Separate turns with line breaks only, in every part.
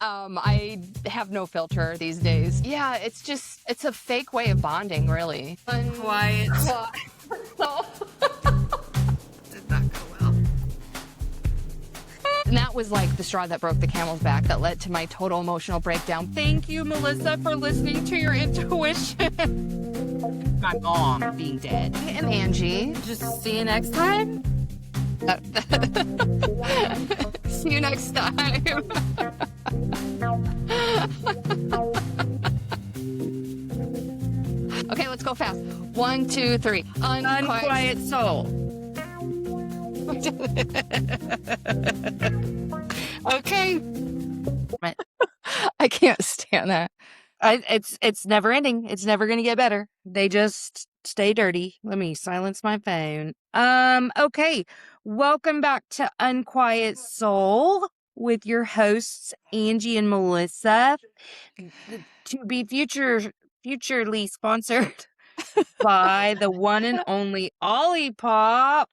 I have no filter these days. Yeah, it's a fake way of bonding, really.
Quiet.
So,
Did not go well.
and that was like the straw that broke the camel's back that led to my total emotional breakdown. Thank you, Melissa, for listening to your intuition.
My mom being dead.
And Angie.
Just see you next time.
See you next time. Okay, let's go fast. 1, 2, 3.
Unquiet soul.
Okay. I can't stand that.
It's never ending. It's never gonna get better. They just stay dirty. Let me silence my phone. Okay. Welcome back to Unquiet Soul with your hosts Angie and Melissa, to be futurely sponsored by the one and only Ollie Pop.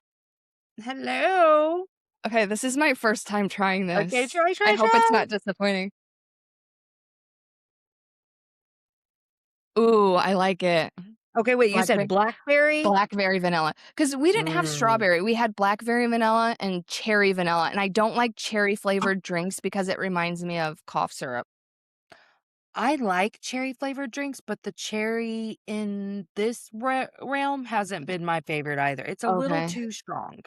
Hello.
Okay, this is my first time trying this.
Okay, try.
I hope it's not disappointing. Ooh, I like it.
Okay, wait, you
Blackberry?
said blackberry?
Blackberry vanilla. Because we didn't have strawberry. We had blackberry vanilla and cherry vanilla. And I don't like cherry flavored drinks because it reminds me of cough syrup.
I like cherry flavored drinks, but the cherry in this realm hasn't been my favorite either. It's a little
Okay.
too strong.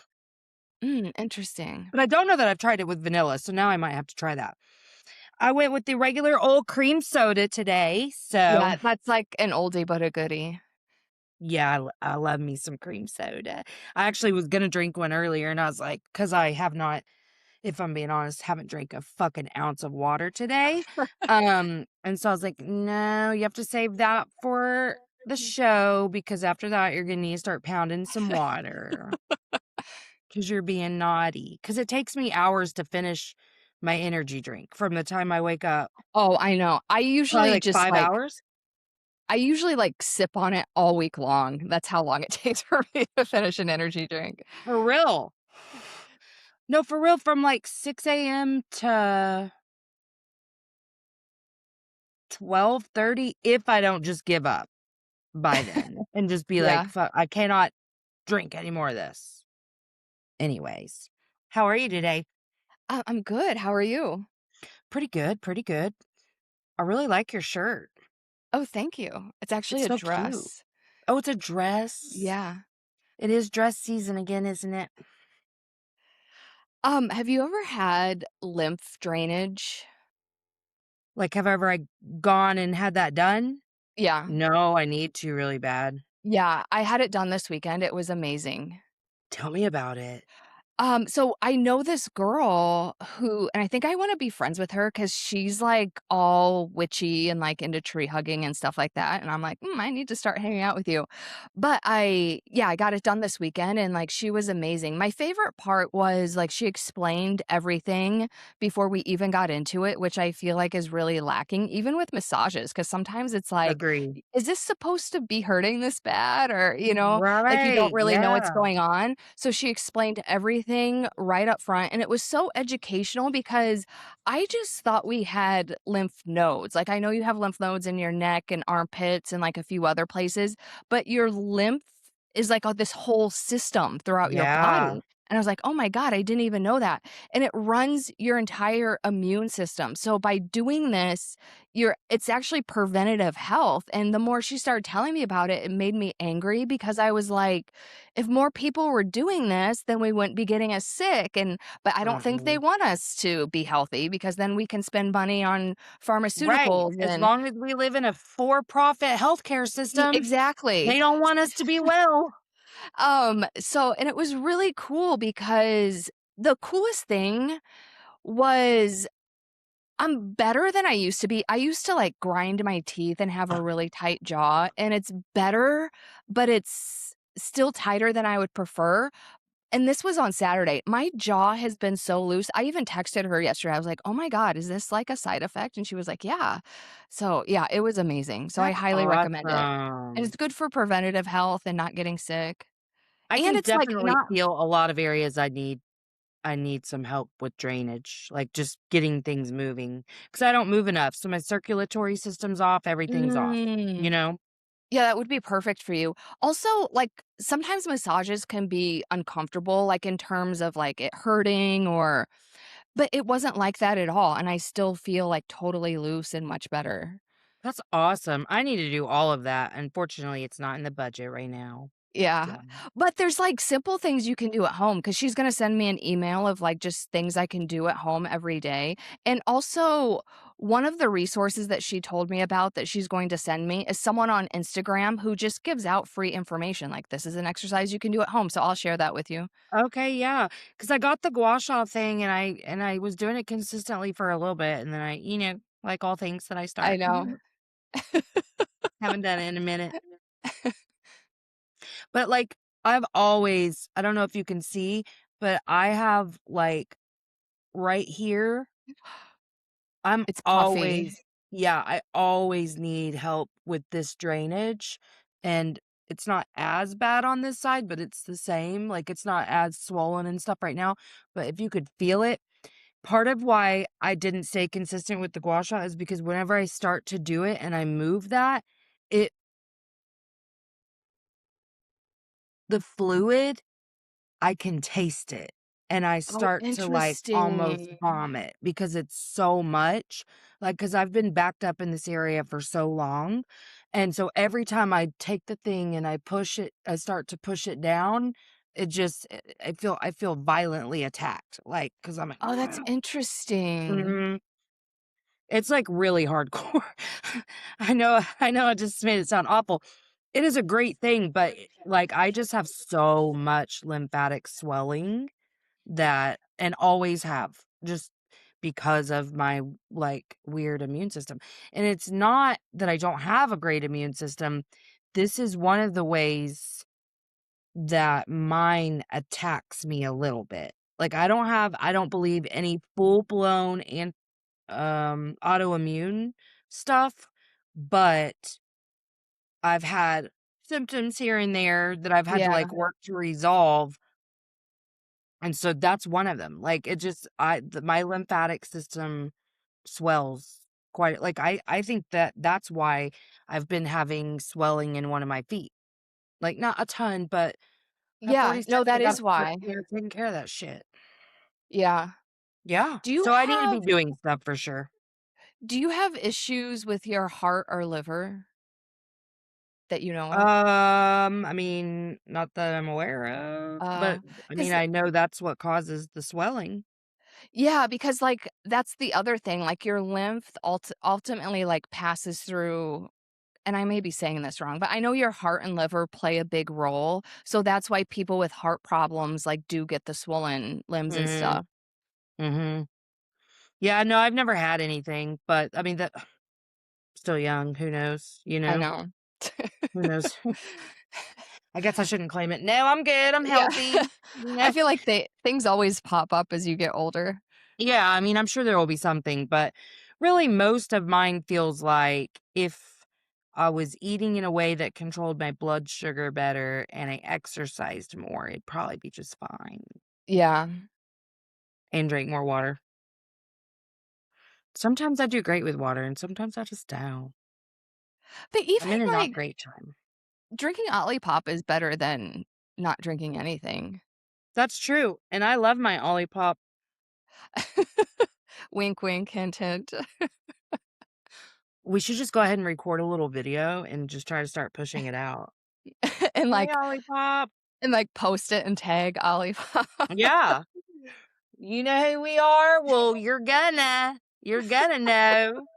Interesting.
But I don't know that I've tried it with vanilla, so now I might have to try that. I went with the regular old cream soda today, so
Yeah, that's like an oldie but a goodie.
yeah, I love me some cream soda. I actually was gonna drink one earlier, and I was like, because I have not, if I'm being honest, haven't drank a fucking ounce of water today. And so I was like, no, you have to save that for the show, because after that you're gonna need to start pounding some water. Because you're being naughty. Because it takes me hours to finish my energy drink from the time I wake up.
Oh, I know. I
Probably
usually
like
just
5 hours.
I usually like sip on it all week long. That's how long it takes for me to finish an energy drink.
For real. No, for real, from like 6 a.m. to 12:30, if I don't just give up by then and just be
Yeah.
like, fuck, I cannot drink any more of this. Anyways, how are you today?
I'm good. How are you?
Pretty good, pretty good. I really like your shirt.
Oh, thank you. It's actually
It's
a
so cute.
dress.
Oh, it's a dress?
Yeah.
It is dress season again, isn't it?
Have you ever had lymph drainage?
Like, have I ever gone and had that done?
Yeah.
No, I need to really bad.
Yeah, I had it done this weekend. It was amazing.
Tell me about it.
So I know this girl who, and I think I want to be friends with her because she's like all witchy and like into tree hugging and stuff like that. And I'm like, I need to start hanging out with you. But I got it done this weekend and like she was amazing. My favorite part was like she explained everything before we even got into it, which I feel like is really lacking, even with massages. Cause sometimes it's like,
Agreed.
is this supposed to be hurting this bad? Or, like you don't
Right,
really know what's
yeah.
going on. So she explained everything right up front. And it was so educational because I just thought we had lymph nodes. Like I know you have lymph nodes in your neck and armpits and like a few other places, but your lymph is like this whole system throughout your
Yeah.
body. And I was like, oh my God, I didn't even know that. And it runs your entire immune system. So by doing this, it's actually preventative health. And the more she started telling me about it, it made me angry because I was like, if more people were doing this, then we wouldn't be getting as sick. But I don't think they
Mhm.
want us to be healthy because then we can spend money on
Right,
pharmaceuticals
as
and
long as we live in a for-profit healthcare system,
exactly.
they don't want us to be well.
And it was really cool because the coolest thing was I'm better than I used to be. I used to like grind my teeth and have a really tight jaw, and it's better, but it's still tighter than I would prefer. And this was on Saturday. My jaw has been so loose. I even texted her yesterday. I was like, "Oh my God, is this like a side effect?" And she was like, "Yeah." So, yeah, it was amazing. So I
That's
highly recommend it. And
awesome.
it's good for preventative health and not getting sick.
I
And
can
it's like
definitely
not
feel a lot of areas I need. I need some help with drainage, like, just getting things moving because I don't move enough, so my circulatory system's off, everything's off, you
Mm.
know?
Yeah, that would be perfect for you. Also, like, sometimes massages can be uncomfortable, like, in terms of, like, it hurting or but it wasn't like that at all, and I still feel, like, totally loose and much better.
That's awesome. I need to do all of that. Unfortunately, it's not in the budget right now.
Yeah.
So
But there's, like, simple things you can do at home because she's gonna send me an email of, like, just things I can do at home every day, and also, one of the resources that she told me about that she's going to send me is someone on Instagram who just gives out free information, like, "This is an exercise you can do at home," so I'll share that with you.
okay, yeah, because I got the gua sha thing and I was doing it consistently for a little bit, and then like all things that I
I
start,
know.
haven't done it in a minute. But, like, I don't know if you can see, but I have, like, right here, I'm
It's puffy.
always yeah, I always need help with this drainage, and it's not as bad on this side, but it's the same, like, it's not as swollen and stuff right now, but if you could feel it, part of why I didn't stay consistent with the gua sha is because whenever I start to do it and I move that, it the fluid I can taste it, and I
Oh,
start to, like, almost
interesting.
vomit because it's so much, like, because 'cause I've been backed up in this area for so long, and so every time I take the thing and I start to push it down, it just I feel violently attacked, like, because 'cause I'm like,
Oh, that's interesting.
mhm. It's, like, really hardcore. I know I just made it sound awful. It is a great thing, but, like, I just have so much lymphatic swelling that and always have, just because of my, like, weird immune system. And it's not that I don't have a great immune system. This is one of the ways that mine attacks me a little bit. Like, I don't believe any full-blown and autoimmune stuff, but I've had symptoms here and there that I've had to,
Yeah.
like, work to resolve. And so that's one of them. Like, it just my lymphatic system swells quite like, I think that that's why I've been having swelling in one of my feet. Like, not a ton, but at
Yeah,
46,
no,
I
that
gotta
is
start
why.
taking care of that shit.
Yeah.
Yeah.
Do you
So I need to be
have
doing stuff for sure.
do you have issues with your heart or liver that you know of?
I mean, not that I'm aware of, but, I mean,
'Cause
I know that's what causes the swelling.
yeah, because, like, that's the other thing, like, your lymph ultimately, like, passes through and I may be saying this wrong, but I know your heart and liver play a big role, so that's why people with heart problems, like, do get the swollen limbs and
Mhm,
stuff.
mhm. Yeah, no, I've never had anything, but, I mean, that still young, who knows, you
I
know?
know.
Who knows? I guess I shouldn't claim it. "No, I'm good, I'm
Yeah.
healthy."
I
Yeah.
feel like things always pop up as you get older.
Yeah, I mean, I'm sure there will be something, but really most of mine feels like if I was eating in a way that controlled my blood sugar better and I exercised more, it'd probably be just fine,
Yeah.
and drink more water. Sometimes I do great with water, and sometimes I just don't.
But even,
I'm in a not
like,
great time.
drinking Olipop is better than not drinking anything.
That's true, and I love my Olipop.
Wink, wink, hint, hint.
We should just go ahead and record a little video and just try to start pushing it out.
And,
"Hey,
like
Olipop."
post it and tag Olipop.
Yeah. "You know who we are? Well, you're gonna know."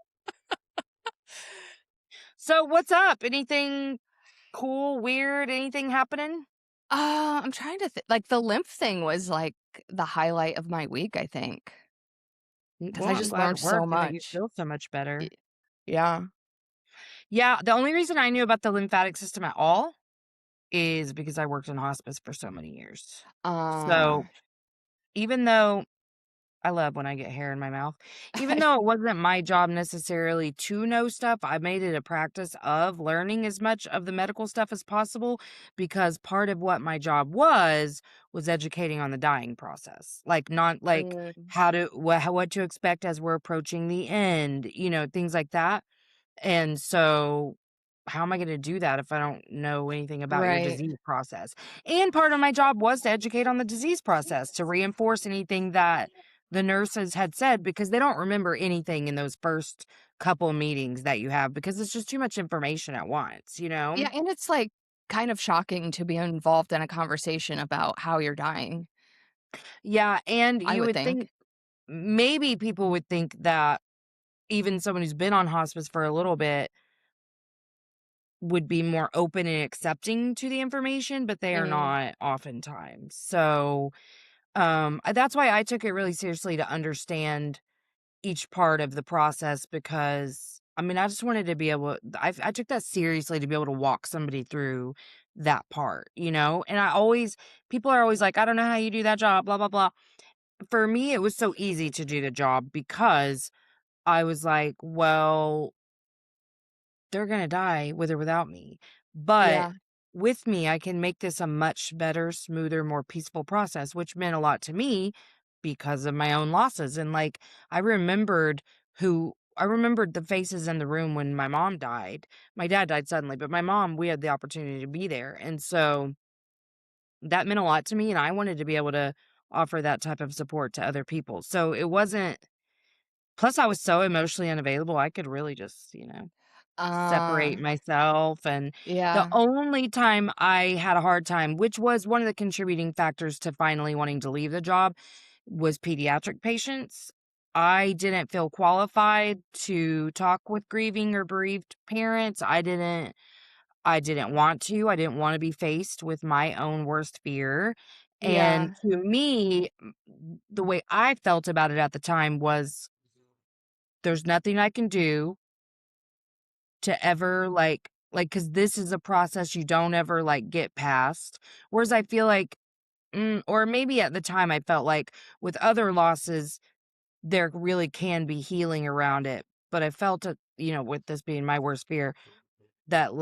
So, what's up? Anything cool, weird, anything happening?
I'm trying to like, the lymph thing was, like, the highlight of my week, I think, because
Well,
I
I'm
just
glad
learned
it
so
worked and that you
much.
feel so much
Y
better.
yeah.
Yeah, the only reason I knew about the lymphatic system at all is because I worked in hospice for so many years.
Uh,
So, even though I love when I get hair in my mouth. Even though it wasn't my job necessarily to know stuff, I made it a practice of learning as much of the medical stuff as possible because part of what my job was educating on the dying process. Like not like
Mm,
what to expect as we're approaching the end, things like that. And so, how am I gonna do that if I don't know anything about your
right.
disease process? And part of my job was to educate on the disease process, to reinforce anything that the nurses had said because they don't remember anything in those first couple meetings that you have because it's just too much information at once, you know?
Yeah, and it's, like, kind of shocking to be involved in a conversation about how you're dying,
Yeah, and
I
you
would
would
think.
think maybe people would think that even someone who's been on hospice for a little bit would be more open and accepting to the information, but they are
Mm,
not oftentimes. So, that's why I took it really seriously to understand each part of the process because I mean, I just wanted to be able I took that seriously to be able to walk somebody through that part, you know? And I always people are always like, "I don't know how you do that job, blah blah blah." For me, it was so easy to do the job because I was like, "Well, they're gonna die with or without me. But
yeah,
with me, I can make this a much better, smoother, more peaceful process, which meant a lot to me because of my own losses. And like I remembered the faces in the room when my mom died. My dad died suddenly, but my mom, we had the opportunity to be there. And so that meant a lot to me. And I wanted to be able to offer that type of support to other people. So it wasn't, plus, I was so emotionally unavailable. I could really just,
uh,
separate myself, and the
yeah,
only time I had a hard time, which was one of the contributing factors to finally wanting to leave the job, was pediatric patients. I didn't feel qualified to talk with grieving or bereaved parents. I didn't want to. I didn't wanna be faced with my own worst fear, and
yeah,
to me, the way I felt about it at the time was, "There's nothing I can do to ever, because this is a process you don't ever, get past. Whereas I feel like or maybe at the time I felt like with other losses, there really can be healing around it, but I felt it, with this being my worst fear, that,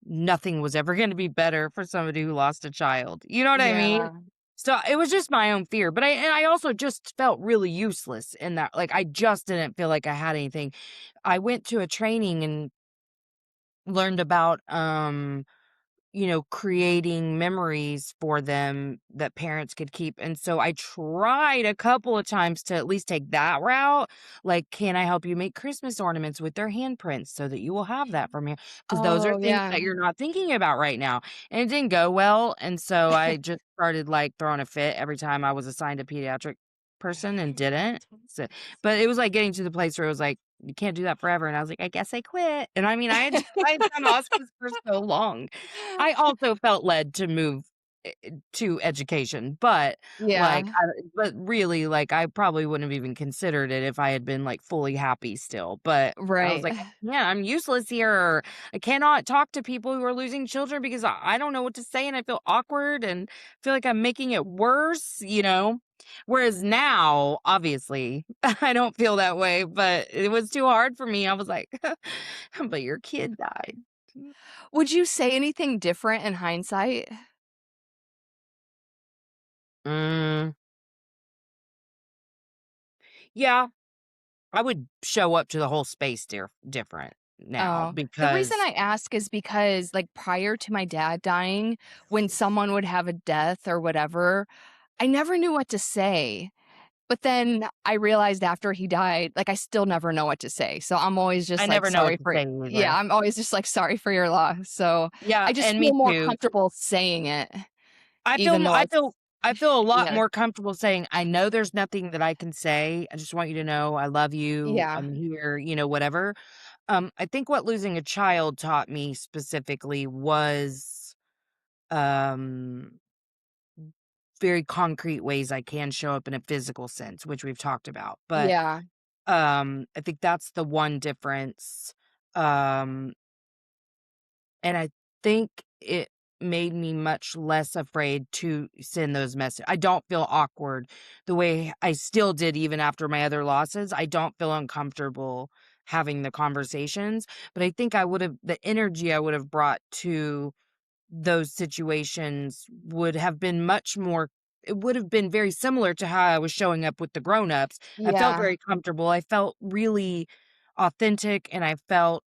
nothing was ever gonna be better for somebody who lost a child, you know what I mean?
yeah.
So, it was just my own fear, but I also just felt really useless in that, I just didn't feel like I had anything. I went to a training and learned about, creating memories for them that parents could keep. And so I tried a couple of times to at least take that route. Like, can I help you make Christmas ornaments with their handprints so that you will have that from here? Because those are
Oh,
things
yeah.
that you're not thinking about right now. And it didn't go well. And so I just started throwing a fit every time I was assigned a pediatric person and didn't. So, but it was getting to the place where it was like, you can't do that forever. And I was like, I guess I quit. And I mean, I had done hospice for so long. I also felt led to move to education, but,
Yeah,
but really, I probably wouldn't have even considered it if I had been, fully happy still, but I was
right.
like, "Yeah, I'm useless here, or I cannot talk to people who are losing children because I don't know what to say, and I feel awkward and feel like I'm making it worse," you know? Whereas now, obviously, I don't feel that way, but it was too hard for me. I was like, "But your kid died."
Would you say anything different in hindsight?
Mm, yeah, I would show up to the whole space different now
Oh, the reason
because
I ask is because, like, prior to my dad dying, when someone would have a death or whatever, I never knew what to say. But then I realized after he died, like, I still never know what to say. So I'm always
I
just like,
never know what
"Sorry
to
for"
say
yeah,
either.
I'm always just like, "Sorry for your loss." So
Yeah,
I just
and
feel
me
more
too.
comfortable saying it,
I feel
even
mo
though it's
I feel a lot
yeah,
more comfortable saying, "I know there's nothing that I can say. I just want you to know I love you.
yeah,
I'm here," whatever. I think what losing a child taught me specifically was, um, very concrete ways I can show up in a physical sense, which we've talked about, but
yeah,
I think that's the one difference, um, and I think it made me much less afraid to send those messages. I don't feel awkward the way I still did even after my other losses. I don't feel uncomfortable having the conversations, but I think I would have the energy I would have brought to those situations would have been much more it would have been very similar to how I was showing up with the grown-ups. I felt
Yeah.
very comfortable. I felt really authentic, and I felt,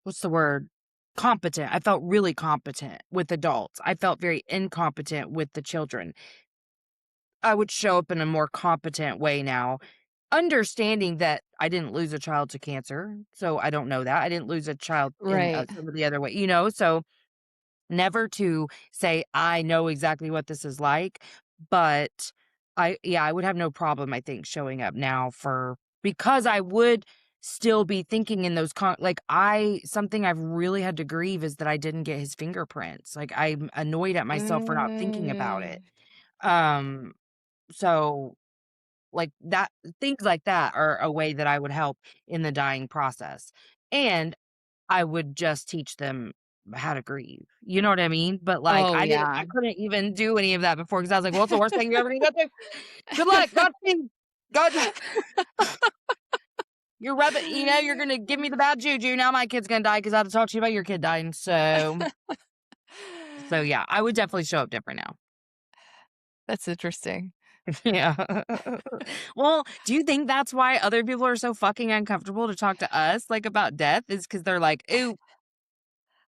what's the word? Competent. I felt really competent with adults. I felt very incompetent with the children. I would show up in a more competent way now, understanding that I didn't lose a child to cancer, so I don't know that. I didn't lose a child in,
Right.
some of the other way, so never to say, "I know exactly what this is like," but I would have no problem, I think, showing up now for because I would still be thinking in those like, something I've really had to grieve is that I didn't get his fingerprints, like, I'm annoyed at myself for not thinking about it.
Mm.
Um, so, like, that things like that are a way that I would help in the dying process, and I would just teach them how to grieve, you know what I mean? But, like,
Oh,
I
yeah.
couldn't even do any of that before because I was like, "Well, what's the worst thing you're ever gonna go through? Good luck, Godspeed, God you're rubbing you're gonna give me the bad juju, now my kid's gonna die because I had to talk to you about your kid dying." So, yeah, I would definitely show up different now.
That's interesting.
Yeah. Well, do you think that's why other people are so fucking uncomfortable to talk to us, like, about death is because 'cause they're like, "Ooh."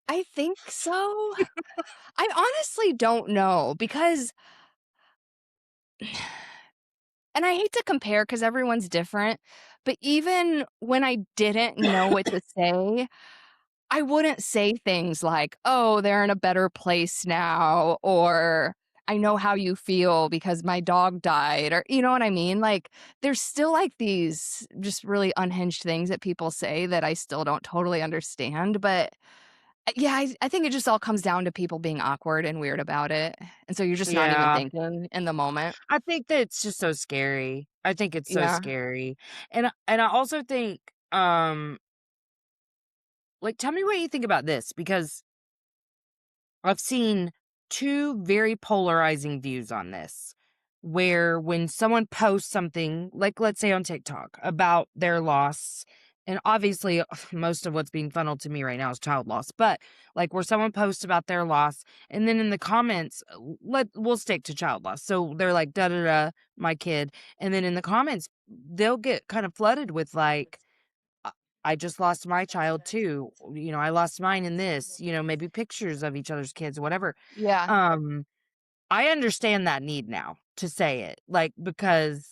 I think so. I honestly don't know because and I hate to compare because everyone's different, but even when I didn't know what to say, I wouldn't say things like, "Oh, they're in a better place now," or "I know how you feel because my dog died," or you know what I mean? Like, there's still, like, these just really unhinged things that people say that I still don't totally understand, but, yeah, I think it just all comes down to people being awkward and weird about it, and so you're just not even
Yeah.
thinking in the moment.
I think that it's just so scary. I think it's so
Yeah.
scary. And I also think, like, tell me what you think about this because I've seen 2 very polarizing views on this, where when someone posts something, like, let's say on TikTok, about their loss, and obviously, most of what's being funneled to me right now is child loss, but, like, where someone posts about their loss, and then in the comments, we'll stick to child loss. So they're like, "Da, da, da, my kid," and then in the comments, they'll get kind of flooded with, like, I I just lost my child too. I lost mine in this, maybe pictures of each other's kids, whatever.
Yeah.
Um, I understand that need now to say it, like, because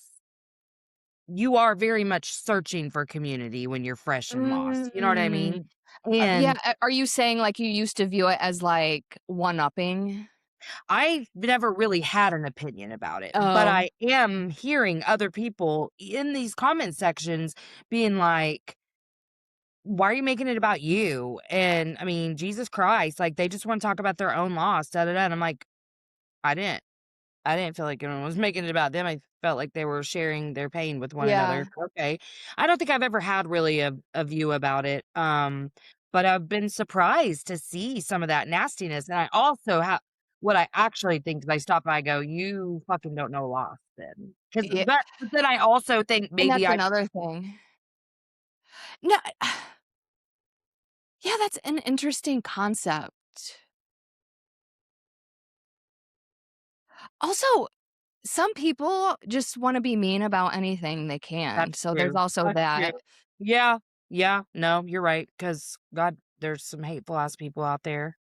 you are very much searching for community when you're fresh in loss. You know what I mean?
Mm. Yeah,
And
are you saying, like, you used to view it as, like, one-upping?
I've never really had an opinion about it, but
Oh,
I am hearing other people in these comment sections being like, why are you making it about you? And I mean, Jesus Christ, like they just want to talk about their own loss, da da da. And I'm like, I didn't. I didn't feel like anyone was making it about them. I felt like they were sharing their pain with one
yeah.
another. Okay. I don't think I've ever had really a view about it. But I've been surprised to see some of that nastiness. And I also have what I actually think is I stop by, I go, you fucking don't know loss then.
Yeah,
But then I also think
and
maybe
that's
I
another thing. No, yeah, that's an interesting concept. Also, some people just wanna be mean about anything they can,
That's
so there's
true.
also
That's true.
that.
Yeah. Yeah. No, you're right. Cause God, there's some hateful ass people out there.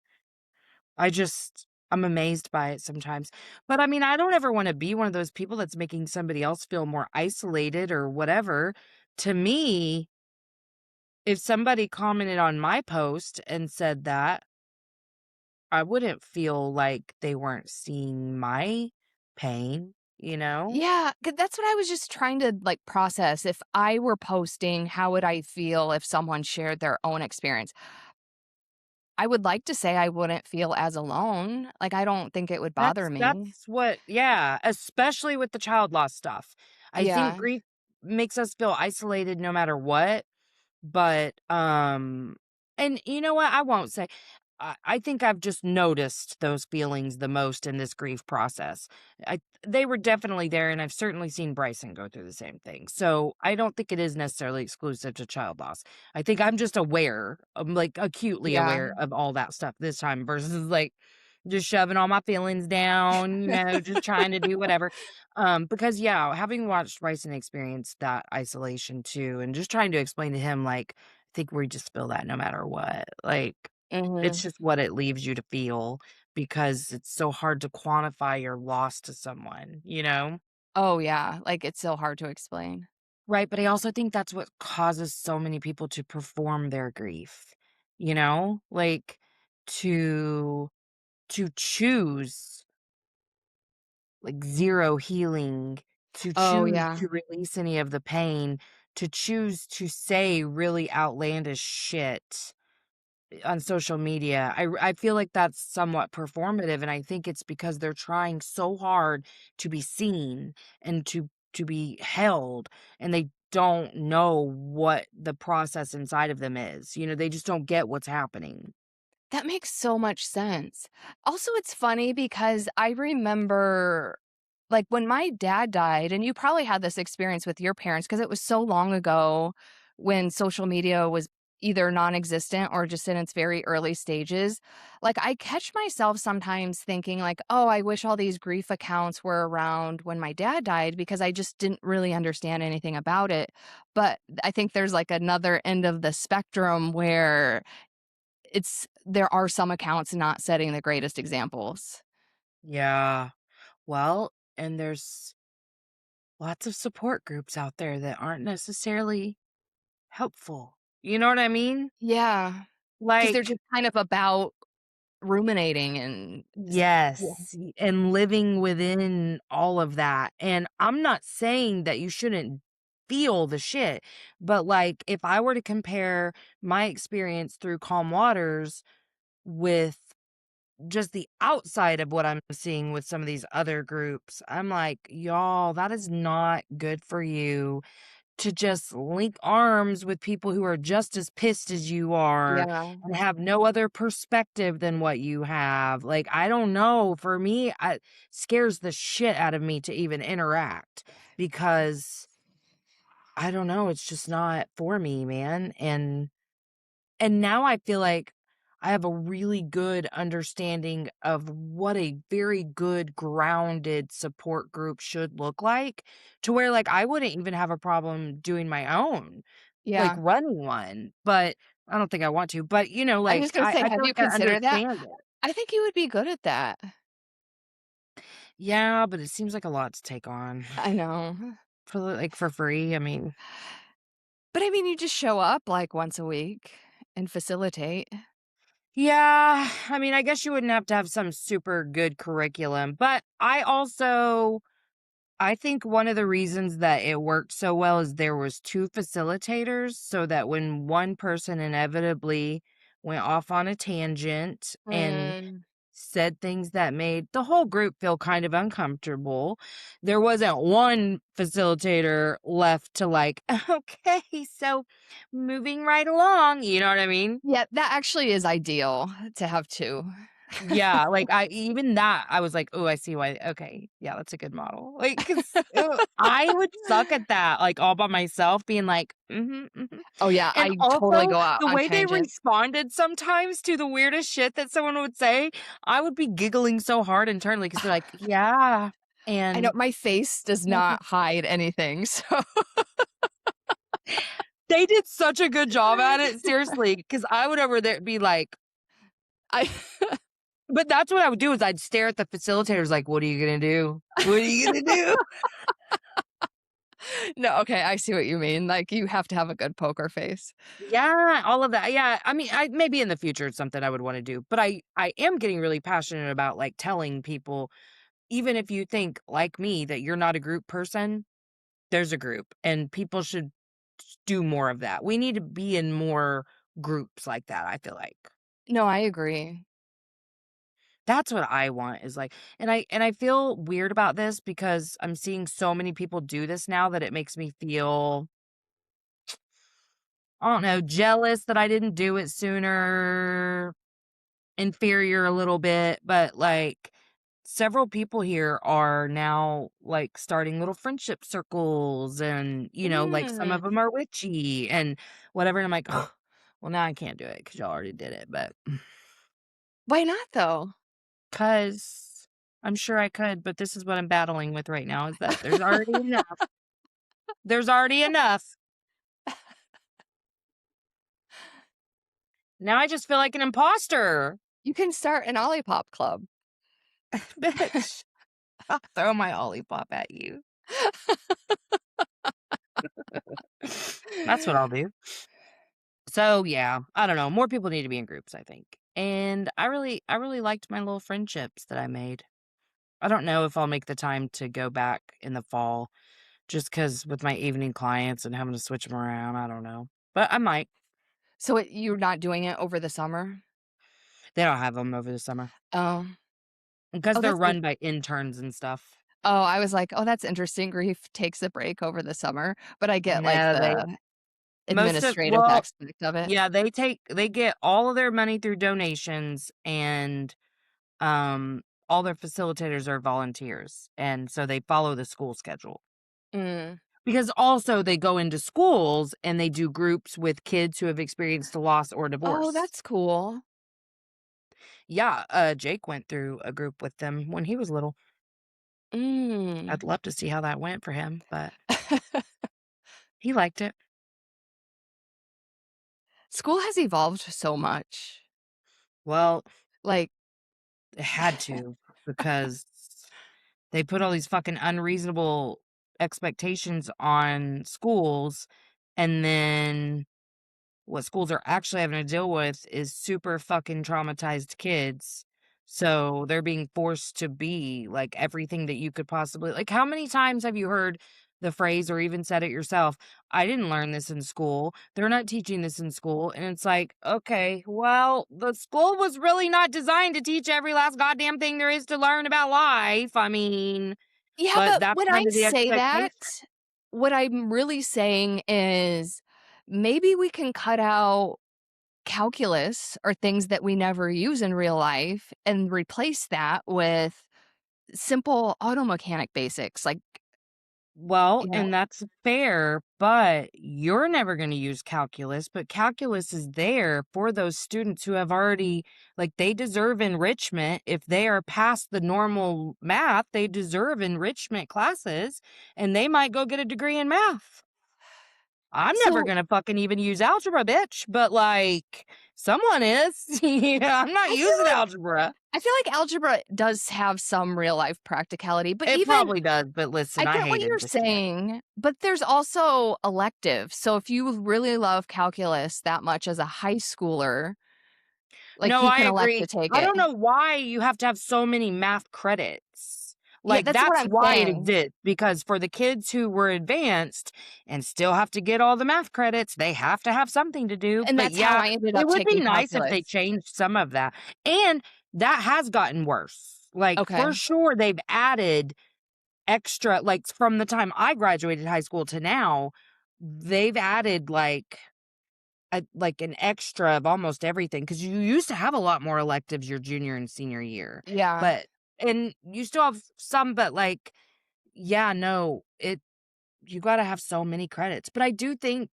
I'm amazed by it sometimes. But I mean, I don't ever want to be one of those people that's making somebody else feel more isolated or whatever. To me, if somebody commented on my post and said that, I wouldn't feel like they weren't seeing my pain, you know?
Yeah, 'cause that's what I was just trying to, like, process. If I were posting, how would I feel if someone shared their own experience? I would like to say I wouldn't feel as alone, like, I don't think it would bother me.
That's what yeah, especially with the child loss stuff. I think
Yeah.
grief makes us feel isolated no matter what, but, and you know what? I won't say I think I've just noticed those feelings the most in this grief process. They were definitely there, and I've certainly seen Bryson go through the same thing. So I don't think it is necessarily exclusive to child loss. I think I'm just aware, I'm like acutely
Yeah.
aware of all that stuff this time versus like just shoving all my feelings down, just trying to do whatever. Because yeah, having watched Bryson experience that isolation too, and just trying to explain to him, like, I think we just feel that no matter what. Like, it's
Mhm.
just what it leaves you to feel because it's so hard to quantify your loss to someone, you know?
Oh, yeah, like, it's so hard to explain.
Right, but I also think that's what causes so many people to perform their grief, you know? Like, to choose, like, 0 healing, to
Oh,
choose
yeah.
to release any of the pain, to choose to say really outlandish shit on social media. I feel like that's somewhat performative, and I think it's because they're trying so hard to be seen and to be held, and they don't know what the process inside of them is. They just don't get what's happening.
That makes so much sense. Also, it's funny because I remember, like, when my dad died, and you probably had this experience with your parents because it was so long ago when social media was either non-existent or just in its very early stages. Like, I catch myself sometimes thinking like, "Oh, I wish all these grief accounts were around when my dad died," because I just didn't really understand anything about it. But I think there's, like, another end of the spectrum where there are some accounts not setting the greatest examples.
Yeah. Well, and there's lots of support groups out there that aren't necessarily helpful. You know what I mean?
Yeah, because 'cause they're
Like,
just kind of about ruminating and yeah.
yes, and living within all of that, and I'm not saying that you shouldn't feel the shit, but, like, if I were to compare my experience through calm waters with just the outside of what I'm seeing with some of these other groups, I'm like, "Y'all, that is not good for you." To just link arms with people who are just as pissed as you are
Yeah.
and have no other perspective than what you have. Like, I don't know, for me, it scares the shit out of me to even interact because I don't know, it's just not for me, man, and now I feel like I have a really good understanding of what a very good grounded support group should look like to where, like, I wouldn't even have a problem doing my own, like,
Yeah.
running one, but I don't think I want to, but,
I was
like,
just gonna say,
I
have
feel
you
like I
considered that?
understand it.
I think you would be good at that.
Yeah, but it seems like a lot to take on
I know.
for free, I mean.
But, I mean, you just show up, like, once a week and facilitate.
Yeah, I mean, I guess you wouldn't have to have some super good curriculum, but I think one of the reasons that it worked so well is there was 2 facilitators so that when one person inevitably went off on a tangent and
Mm.
said things that made the whole group feel kind of uncomfortable, there wasn't one facilitator left to like, "Okay, so moving right along," you know what I mean?
Yeah, that actually is ideal to have 2.
Yeah, like, I was like, "Oh, I see why, okay, yeah, that's a good model." Like, 'cause, I would suck at that, like, all by myself being like, "Mhm, mhm."
Oh, yeah,
And
I totally
also,
go out
the
on
way they
tangents.
responded sometimes to the weirdest shit that someone would say, I would be giggling so hard internally because 'cause they're like, "Yeah,
I know
and"
my face does not hide anything, so
they did such a good job at it, seriously, because I would over there be like,
I
but that's what I would do is I'd stare at the facilitators like, "What are you gonna do? What are you gonna do?"
no, okay, I see what you mean, like, you have to have a good poker face.
Yeah, all of that. Yeah, I mean, I maybe in the future it's something I would wanna do, but I am getting really passionate about, like, telling people, even if you think, like me, that you're not a group person, there's a group, and people should do more of that. We need to be in more groups like that, I feel like.
No, I agree.
That's what I want is, like, and I feel weird about this because I'm seeing so many people do this now that it makes me feel, I don't know, jealous that I didn't do it sooner. inferior a little bit, but, like, several people here are now, like, starting little friendship circles and, like, some
Mm.
of them are witchy and whatever, and I'm like, "Ugh, well, now I can't do it because 'cause y'all already did it," but
Why not though?
'cause I'm sure I could, but this is what I'm battling with right now is that there's already enough. There's already enough. Now I just feel like an imposter.
You can start an Olipop club.
Bitch, I'll throw my Olipop at you. That's what I'll do. So, yeah, I don't know, more people need to be in groups, I think, and I really liked my little friendships that I made. I don't know if I'll make the time to go back in the fall just because with my evening clients and having to switch them around, I don't know, but I might.
So you're not doing it over the summer?
They don't have them over the summer
Oh.
because
Oh,
'cause they're
that's in
run by interns and stuff.
oh, I was like, "Oh, that's interesting. Grief takes a break over the summer," but I get, like,
No, they
the
most of
administrative
well,
aspect of it.
yeah, they get all of their money through donations and, um, all their facilitators are volunteers, and so they follow the school schedule.
Mm.
Because also they go into schools and they do groups with kids who have experienced a loss or
Oh,
divorce.
that's cool.
Yeah, Jake went through a group with them when he was little.
Mm.
I'd love to see how that went for him, but he liked it.
School has evolved so much.
Well,
Like
it had to because they put all these fucking unreasonable expectations on schools, and then what schools are actually having to deal with is super fucking traumatized kids. So they're being forced to be like everything that you could possibly like. How many times have you heard the phrase or even said it yourself? I didn't learn this in school. They're not teaching this in school. And it's like, okay, well, the school was really not designed to teach every last goddamn thing there is to learn about life. I mean,
yeah,
but
but
that's
when I
kind of the
say that,
expectation.
what I'm really saying is maybe we can cut out calculus or things that we never use in real life and replace that with simple auto mechanic basics, like,
Well,
you know
and that's fair, but you're never going to use calculus, but calculus is there for those students who have already, like, they deserve enrichment. If they are past the normal math, they deserve enrichment classes and they might go get a degree in math. I'm never
so
going to fucking even use algebra, bitch, but like, someone is. Yeah, I'm not
I feel
using
like
algebra.
algebra does have some real life practicality, but
It
even
probably does, but
I
listen, I
get what you're
hated the shit.
saying, but there's also electives. So if you really love calculus that much as a high schooler, like,
No,
you
I
can elect to
agree.
take
I
it.
don't know why you have to have so many math credits.
Yeah,
Like,
that's what
that's
I'm
why it
saying,
exists, because for the kids who were advanced and still have to get all the math credits, they have to have something to do.
and
But
that's how
yeah,
I ended
it
up
would be
taking
nice if they
calculus.
changed some of that. And that has gotten worse. Like,
Okay.
for sure, they've added extra, like, from the time I graduated high school to now, they've added like an extra of almost everything because you used to have a lot more electives your junior and senior year,
Yeah.
but and you still have some, but like, yeah, no, you gotta have so many credits, but I do think,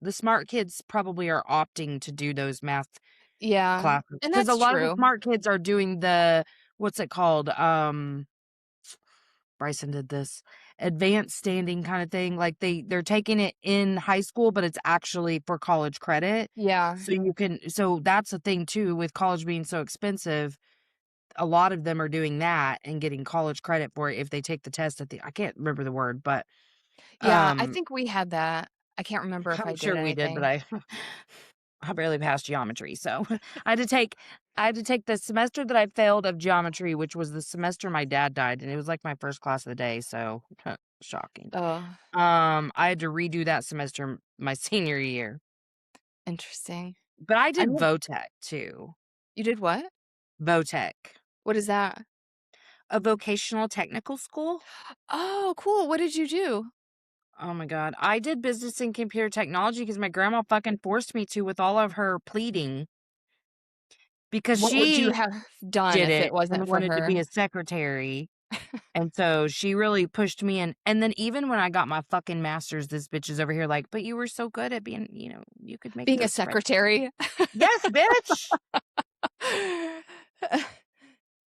the smart kids probably are opting to do those math
Yeah,
classes
and
because a
that's
lot of the
true.
smart kids are doing what's it called? Bryson did this advanced standing kind of thing. Like they're taking it in high school, but it's actually for college credit.
Yeah.
So that's the thing too with college being so expensive. A lot of them are doing that and getting college credit for it if they take the test at the I can't remember the word, but
Yeah, I
um
think we had that. I can't remember if
I'm
I did
sure we did, but
anything.
I barely passed geometry. So I had to take the semester that I failed of geometry, which was the semester my dad died, and it was like my first class of the day, so shocking.
Oh,
I had to redo that semester my senior year,
interesting.
but I
I
did
know
VOTEC too.
you did what?
VOTEC,
What is that?
a vocational technical school.
Oh, cool. What did you do?
Oh my god, I did business and computer technology because my grandma fucking forced me to with all of her pleading. because
What would you
she
have done
did
if it
it and
wasn't for
wanted to be
her?
a secretary, and so she really pushed me in, and then even when I got my fucking master's, this bitch is over here like, "But you were so good at being, you could make
Being a
those spreadsheets."
secretary?
Yes, bitch!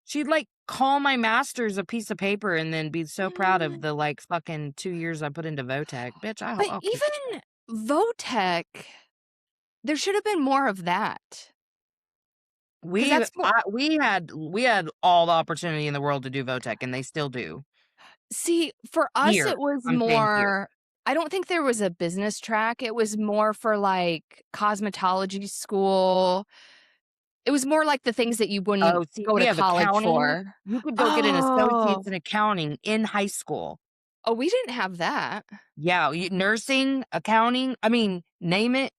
She'd, like, call my master's a piece of paper and then be so proud of the, like, fucking 2 years I put into Votech. Bitch,
But
I'll keep it.
even Votech, there should have been more of that, 'cause that's more
We had all the opportunity in the world to do Votech, and they still do.
see, for us,
Here,
it was
I'm saying here.
more I don't think there was a business track, it was more for, like, cosmetology school. It was more like the things that you wouldn't
Oh, see,
go
we
to
have
college
accounting.
for.
You could go get an
Oh.
associate's in accounting in high school.
Oh, we didn't have that.
Yeah, nursing, accounting, I mean, name it,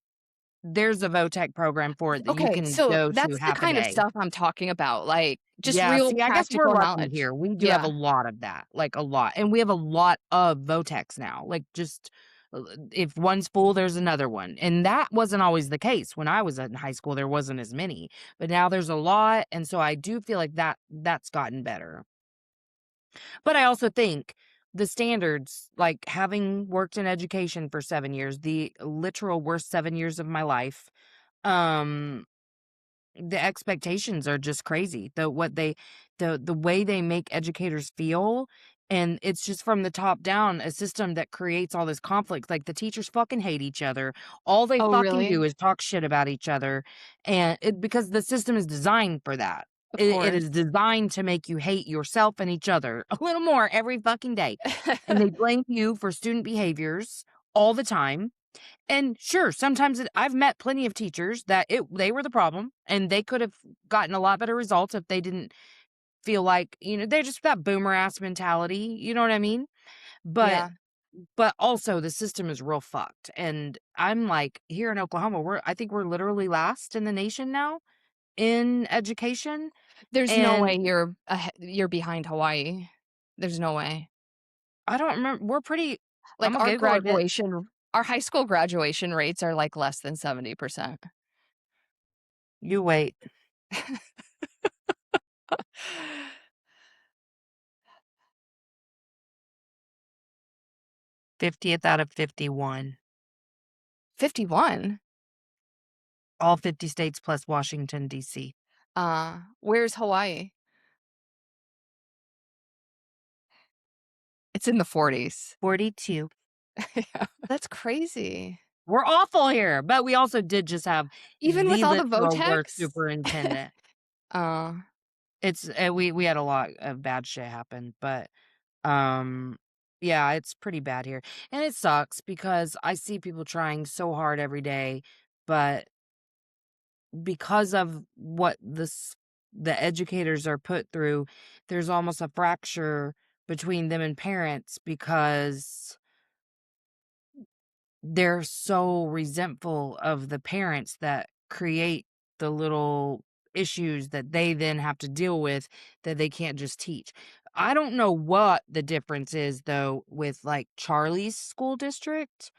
there's a Votech program for it that you
Okay,
can
so
go to
that's the
half a
kind of
day.
stuff I'm talking about, like, just
Yeah,
real
see, I guess we're
practical
lucky
knowledge.
here. We do have a
Yeah,
lot of that, like, a lot, and we have a lot of Votex now, like, just, if one's full, there's another one, and that wasn't always the case. When I was in high school, there wasn't as many, but now there's a lot, and so I do feel like that's gotten better. But I also think the standards, like, having worked in education for 7 years, the literal worst 7 years of my life, um the expectations are just crazy. The way they make educators feel, and it's just from the top down, a system that creates all this conflict. Like, the teachers fucking hate each other. All they
oh,
fucking
really?
do is talk shit about each other, and because the system is designed for that.
Of
It
course.
is designed to make you hate yourself and each other a little more every fucking day, and they blame you for student behaviors all the time. And sure, sometimes I've met plenty of teachers that they were the problem, and they could have gotten a lot better results if they didn't feel like, they're just that boomer ass mentality, you know what I mean? But
Yeah,
but also the system is real fucked. And I'm like, here in Oklahoma, I think we're literally last in the nation now in education.
there's no
And
way you're behind Hawaii. There's no way.
I don't remember, we're pretty, I'm
Like,
gonna Google it.
our high school graduation rates are, like, less than 70%.
You wait. 50th out of 51.
51?
All 50 states plus Washington, D.C.
Where's Hawaii? It's in the 40s.
42.
Yeah, that's crazy.
We're awful here, but we also did just have
Even with
the
all the
literal worst
Votex?
superintendent.
Uh,
It's we had a lot of bad shit happen, but, um, yeah, it's pretty bad here, and it sucks because I see people trying so hard every day, but because of what the educators are put through, there's almost a fracture between them and parents because they're so resentful of the parents that create the little issues that they then have to deal with that they can't just teach. I don't know what the difference is though with like Charlie's school district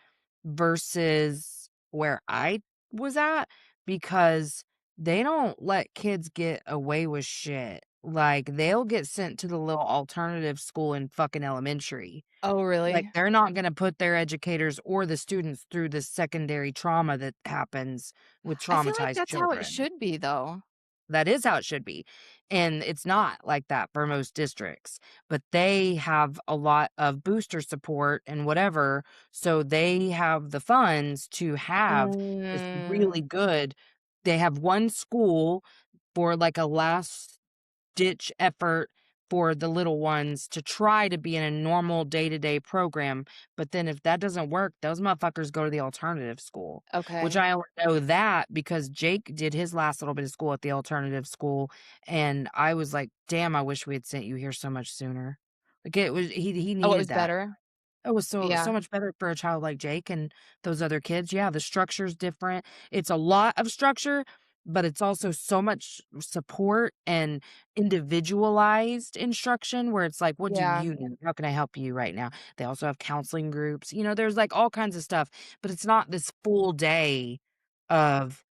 versus where I was at, because they don't let kids get away with shit. Like, they'll get sent to the little alternative school in fucking elementary.
oh,
Like,
really?
they're not gonna put their educators or the students through the secondary trauma that happens with
I feel like
traumatized
that's how it
children.
should be, though.
That is how it should be, and it's not like that for most districts, but they have a lot of booster support and whatever, so they have the funds to have this
Mm,
really good. They have one school for, like, a last ditch effort for the little ones to try to be in a normal day-to-day program, but then if that doesn't work, those motherfuckers go to the alternative school, which
okay.
I only know that because Jake did his last little bit of school at the alternative school, and I was like, "Damn, I wish we had sent you here so much sooner." Like, it was he
Oh, it
needed
was
that.
better?
It was so
Yeah,
much better for a child like Jake and those other kids. Yeah, the structure's different. It's a lot of structure, but it's also so much support and individualized instruction where it's like, "What do
yeah,
you need? How can I help you right now?" They also have counseling groups. There's, like, all kinds of stuff, but it's not this full day of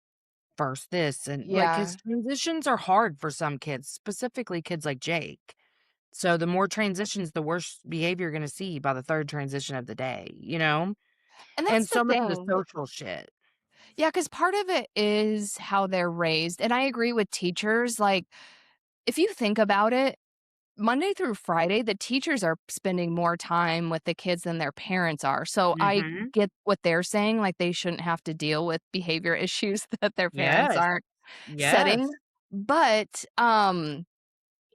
versus this, and, like,
Yeah.
cause transitions are hard for some kids, specifically kids like Jake. So the more transitions, the worse behavior you're gonna see by the 3rd transition of the day, you know?
And
And
that's the
so much of the
thing.
social shit.
Yeah, because part of it is how they're raised, and I agree with teachers, like, if you think about it, Monday through Friday, the teachers are spending more time with the kids than their parents are, so I
Mhm.
get what they're saying, like, they shouldn't have to deal with behavior issues that their parents
Yes.
aren't setting,
Yes.
but,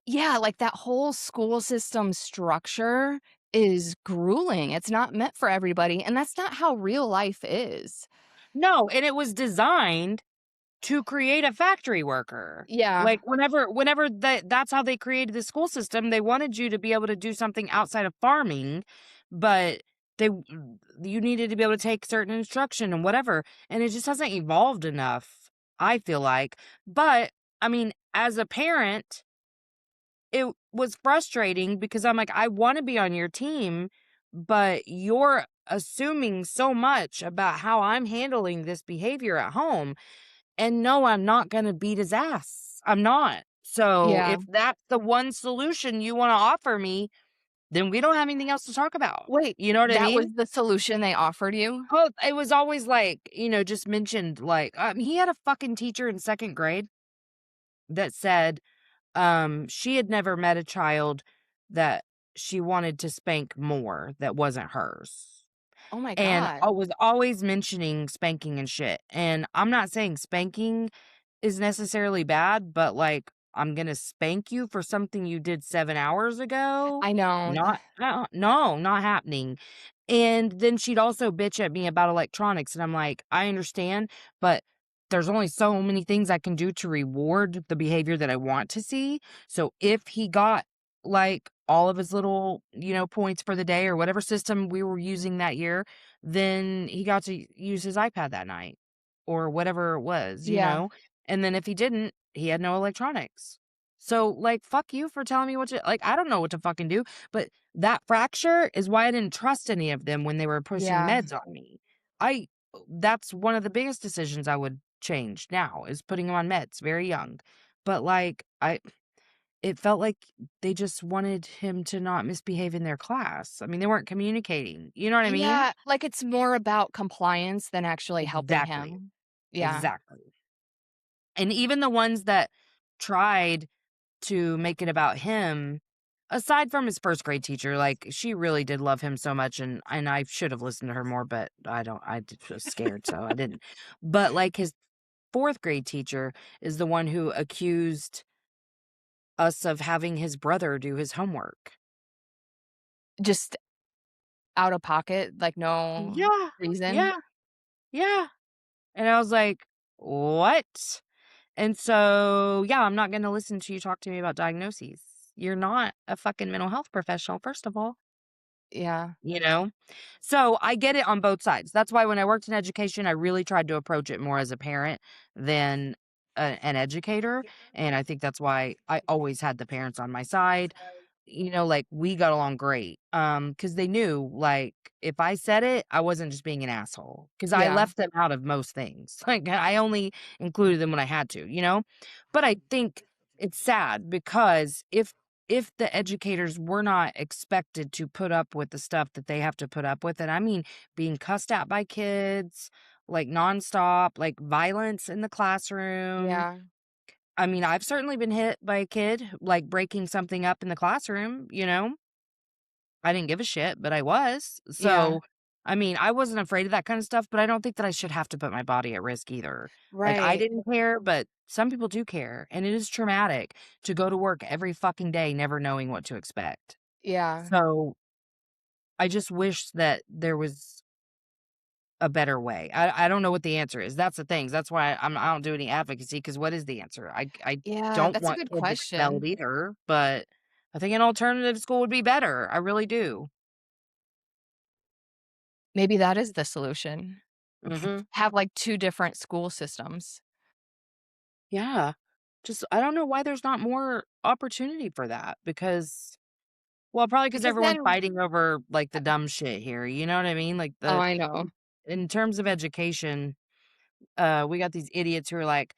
yeah, like, that whole school system structure is grueling, it's not meant for everybody, and that's not how real life is.
No, and it was designed to create a factory worker.
Yeah,
Like, whenever that's how they created the school system, they wanted you to be able to do something outside of farming, but you needed to be able to take certain instruction and whatever, and it just hasn't evolved enough, I feel like. But, I mean, as a parent, it was frustrating because I'm like, "I wanna be on your team, but you're assuming so much about how I'm handling this behavior at home, and no, I'm not gonna beat his ass. I'm not. So,
yeah.
if that's the one solution you wanna offer me, then we don't have anything else to talk about."
Wait,
You know what I
that was
mean?
the solution they offered you?
Oh, it was always like, just mentioned, like, he had a fucking teacher in 2nd grade that said, she had never met a child that she wanted to spank more that wasn't hers.
Oh my
And
god.
I was always mentioning spanking and shit, and I'm not saying spanking is necessarily bad, but, like, I'm gonna spank you for something you did 7 hours ago?
I know.
Not no, not happening. And then she'd also bitch at me about electronics, and I'm like, "I understand, but there's only so many things I can do to reward the behavior that I want to see." So if he got, like, all of his little, points for the day or whatever system we were using that year, then he got to use his iPad that night or whatever it was, you
Yeah,
know? And then if he didn't, he had no electronics. So, like, fuck you for telling me what to like, I don't know what to fucking do, but that fracture is why I didn't trust any of them when they were pushing
yeah,
meds on me. I That's one of the biggest decisions I would change now is putting him on meds very young. But, like, it felt like they just wanted him to not misbehave in their class. I mean, they weren't communicating, you know what I mean?
yeah, like, it's more about compliance than actually helping
Exactly.
him. Yeah,
Exactly. And even the ones that tried to make it about him, aside from his 1st grade teacher, like, she really did love him so much, and I should have listened to her more, but I was scared, so I didn't. But, like, his 4th grade teacher is the one who accused us of having his brother do his homework.
just out of pocket, like, no
Yeah.
reason.
Yeah. Yeah. And I was like, "What?" And so, yeah, I'm not gonna listen to you talk to me about diagnoses. You're not a fucking mental health professional, first of all.
Yeah,
You know? So, I get it on both sides. That's why when I worked in education, I really tried to approach it more as a parent than an educator, and I think that's why I always had the parents on my side. Like, we got along great, because they knew, like, if I said it, I wasn't just being an asshole. Because I
yeah,
left them out of most things. Like, I only included them when I had to, you know? But I think it's sad because if the educators were not expected to put up with the stuff that they have to put up with, and I mean being cussed at by kids, like, nonstop, like, violence in the classroom.
yeah,
I mean, I've certainly been hit by a kid, like, breaking something up in the classroom, you know? I didn't give a shit, but I was.
yeah,
So, I mean, I wasn't afraid of that kind of stuff, but I don't think that I should have to put my body at risk either. Like, I
right,
didn't care, but some people do care, and it is traumatic to go to work every fucking day never knowing what to expect.
yeah,
So, I just wish that there was a better way. I don't know what the answer is. That's the thing. That's why I don't do any advocacy. Because what is the answer? I
yeah,
don't
that's a
want
good
kids expelled
question.
either, but I think an alternative school would be better. I really do.
Maybe that is the solution.
Mhm.
Have, like, 2 different school systems.
Yeah. Just I don't know why there's not more opportunity for that because well, probably because
Because
everyone's
then
fighting over, like, the dumb shit here, you know what I mean? Like,
oh, I know.
in terms of education, We got these idiots who are like,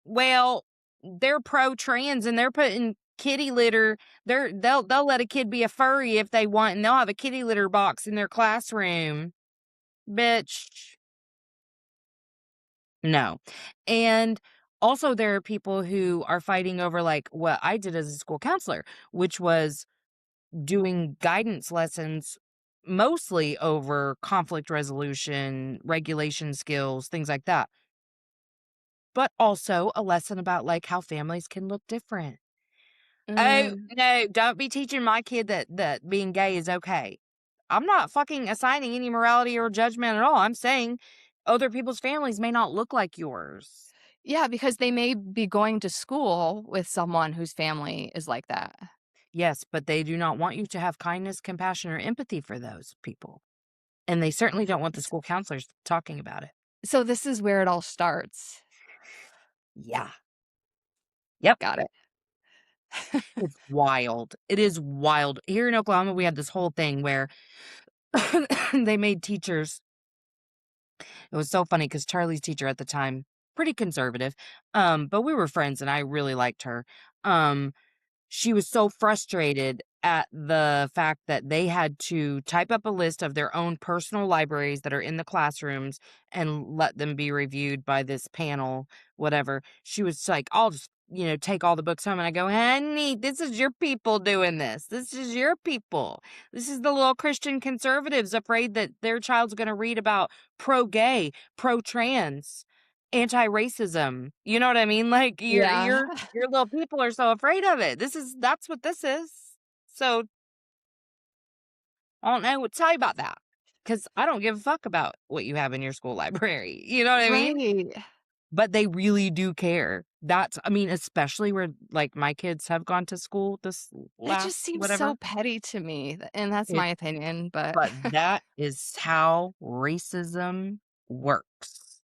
well, they're pro-trans and they're putting kitty litter. They'll let a kid be a furry if they want, and they'll have a kitty litter box in their classroom. Bitch, no. And also there are people who are fighting over like what I did as a school counselor, which was doing guidance lessons mostly over conflict resolution, regulation skills, things like that. But also a lesson about like how families can look different. Oh,
Mm.
no, don't be teaching my kid that being gay is okay. I'm not fucking assigning any morality or judgment at all. I'm saying other people's families may not look like yours.
Yeah, because they may be going to school with someone whose family is like that.
Yes, but they do not want you to have kindness, compassion, or empathy for those people. And they certainly don't want the
S
school counselors talking about it.
so this is where it all starts.
Yeah. Yep.
Got it.
It's wild. It is wild. Here in Oklahoma, we had this whole thing where they made teachers. It was so funny because Charlie's teacher at the time, pretty conservative, but we were friends and I really liked her. Um, She was so frustrated at the fact that they had to type up a list of their own personal libraries that are in the classrooms and let them be reviewed by this panel, whatever. She was like, "I'll just, take all the books home." And I go, "Honey, this is your people doing this. This is your people. This is the little Christian conservatives afraid that their child's gonna read about pro-gay, pro-trans, anti-racism." You know what I mean? Like, your
Yeah.
your your little people are so afraid of it. That's what this is. So, I don't know what to tell you about that, because I don't give a fuck about what you have in your school library, you know what I mean?
Right.
But they really do care. I mean, especially where, like, my kids have gone to school this
It just
last
seems
whatever.
so petty to me, and that's my opinion, but
But that is how racism works,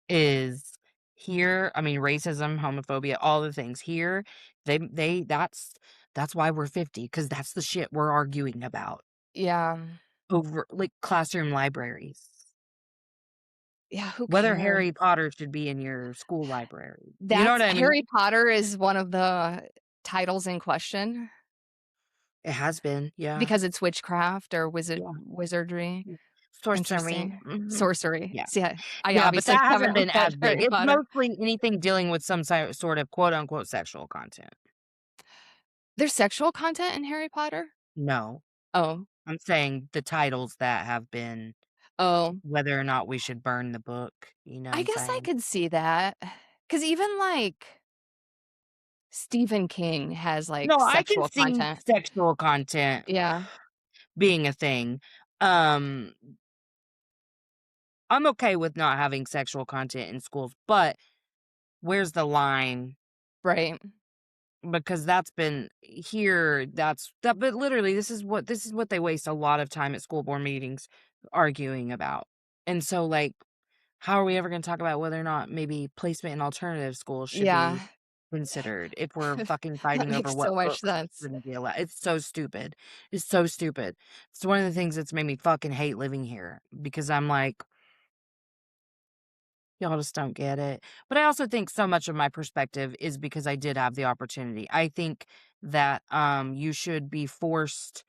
is here I mean, racism, homophobia, all the things. Here, they that's why we're 50, because that's the shit we're arguing about
yeah.
over, like, classroom libraries.
Yeah, who
Whether
cares?
Harry Potter should be in your school library. You know what
That's
I mean?
Harry Potter is one of the titles in question
It has been, yeah,
because it's witchcraft or
yeah,
wizardry.
yeah. Sorcery,
Interesting.
mhm,
Sorcery.
yeah.
See, I
Yeah, but
obviously
that
haven't
hasn't been
read
as big.
Harry
It's
Potter.
mostly anything dealing with some sort of quote unquote sexual content.
There's sexual content in Harry Potter?
No,
Oh.
I'm saying the titles that have been,
Oh.
whether or not we should burn the book, you know what
I
I'm
guess I
saying?
could see that, because even, like, Stephen King has, like,
No, I can
sexual
see
content.
sexual content
Yeah.
being a thing. Um, I'm okay with not having sexual content in schools, but where's the line?
Right.
Because that's been here, but literally this is what they waste a lot of time at school board meetings arguing about. And so, like, how are we ever gonna talk about whether or not maybe placement in alternative schools should be
Yeah.
considered if we're fucking
That
fighting over
makes
what
so much
books
sense.
shouldn't be allowed? It's so stupid. It's so stupid. It's one of the things that's made me fucking hate living here, because I'm like, y'all just don't get it. But I also think so much of my perspective is because I did have the opportunity. I think that you should be forced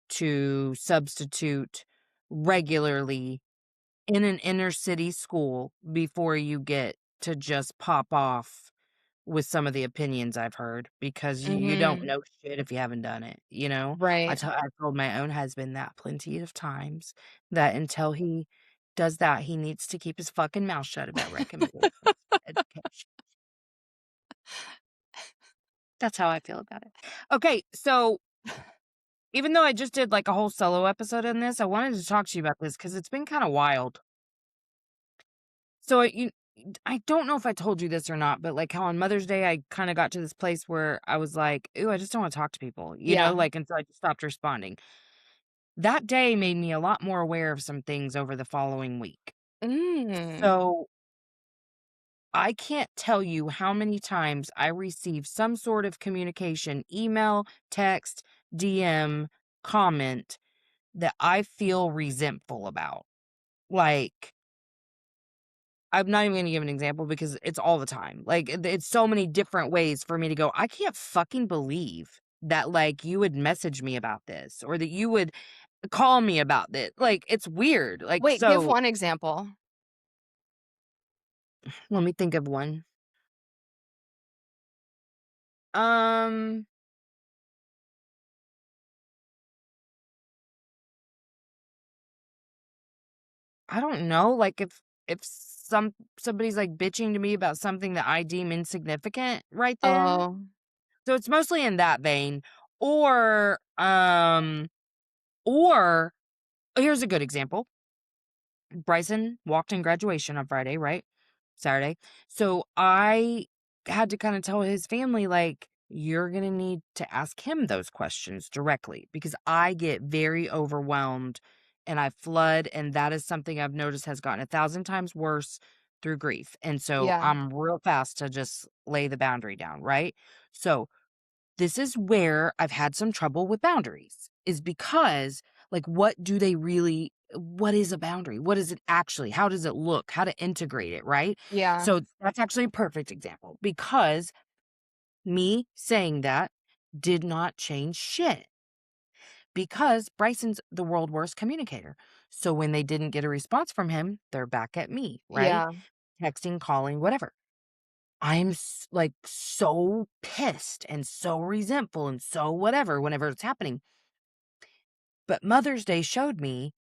to substitute regularly in an inner city school before you get to just pop off with some of the opinions I've heard, because you don't
Mhm.
know shit if you haven't done it, you know?
Right.
I told my own husband that plenty of times, that until he does that, he needs to keep his fucking mouth shut about recommendations for education. That's how I feel about it. Okay, so even though I just did, like, a whole solo episode on this, I wanted to talk to you about this because it's been kinda wild. So, I don't know if I told you this or not, but, like, how on Mother's Day, I kinda got to this place where I was like, "Ooh, I just don't wanna talk to people,"
Yeah.
like, and so I just stopped responding. That day made me a lot more aware of some things over the following week.
Mm.
So, I can't tell you how many times I receive some sort of communication, email, text, DM, comment, that I feel resentful about. Like, I'm not even gonna give an example because it's all the time. Like, it's so many different ways for me to go, "I can't fucking believe that, like, you would message me about this or that you would call me about this." Like, it's weird. Like,
Wait, give
so
one example.
let me think of one. Um, I don't know, like, if somebody's, like, bitching to me about something that I deem insignificant right then.
Oh,
So it's mostly in that vein, or, or here's a good example. Bryson walked in graduation on Friday, right? Saturday. So I had to kind of tell his family, like, you're going to need to ask him those questions directly because I get very overwhelmed and I flood. And that is something I've noticed has gotten 1,000 times worse through grief. And so
yeah,
I'm real fast to just lay the boundary down, right? So this is where I've had some trouble with boundaries, is because, like, what is a boundary? What is it actually? How does it look? How to integrate it, right?
yeah,
So that's actually a perfect example because me saying that did not change shit because Bryson's the world worst communicator. So when they didn't get a response from him, they're back at me, right?
yeah,
Texting, calling, whatever. Like, so pissed and so resentful and so whatever whenever it's happening. But Mother's Day showed me